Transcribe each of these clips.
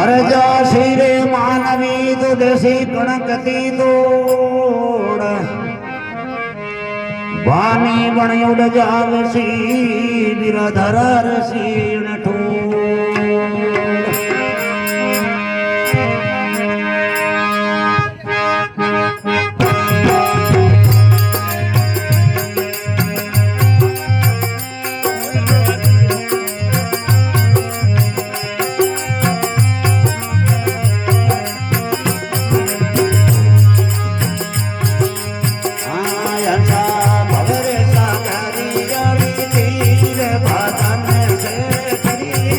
मरजा सिरे मानवी तो देसी कणकती तोड़ वानी बण उड़ जावसी बिराधर सीण ठोड़ भगरे सागरी जड़ी तीर बादन से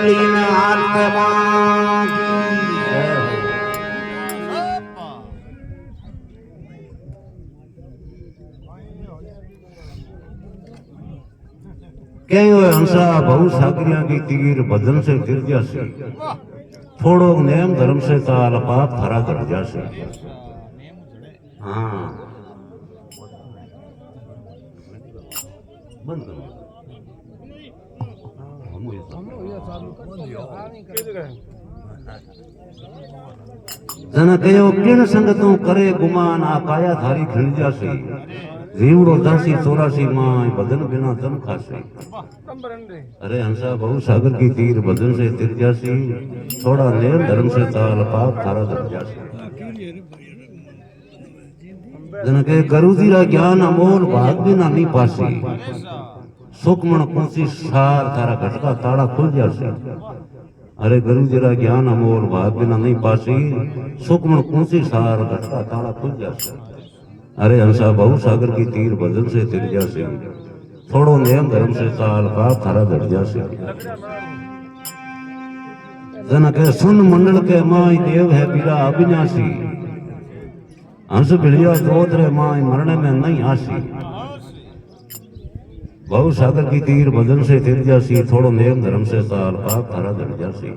लीन आत्मा की जय हो। कहो हंसा बहु सागरिया की तीर बदन से गिर जासे, थोड़ो नेम धर्म से ताल पाप थरा कर जासे। हाँ बंद करो। जना कहो किन संगतों करे गुमान आ काया थारी खिल जासे, जीवड़ो दासी 84 मां बदन बिना तन खासे। अरे हंसा बहु सागर की तीर बदन से तिर जासी, थोड़ा नेम धर्म से ताल पाप थारा धर जासी। जना कहे गुरु जीरा ज्ञान अमोल भाग भी ना नहीं पासी, सुखमण कुंसी सार थारा घटका ताड़ा खुल जासे। अरे गुरु जीरा ज्ञान अमोल भाग बिना नहीं पासी, सुखमण कुंसी सार घटका ताड़ा खुल जासे। अरे हंसा बहु सागर की तीर बदन से तिर जासे, थोड़ो नियम धर्म से ताल पाप थारा धर जासे। जना कहे सुन मंडल के माई देव है पीरा अविनाशी, हंस भिड़िया गोत्र माई मरने में नहीं आसी। बहु सागर की तीर बदन से तिर जासी, थोड़ो नेम धर्म से ताल पाप थारा धर जासी।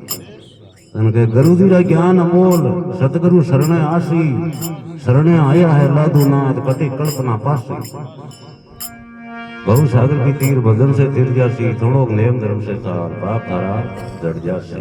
तनके गुरु दीरा ज्ञान अमोल सतगुरु शरण आसी, शरण आया है लादूनाथ कटे कल्पना पासी। बहु सागर की तीर बदन से तिर जासी, थोड़ो नेम धर्म से ताल पाप थारा धर जासी।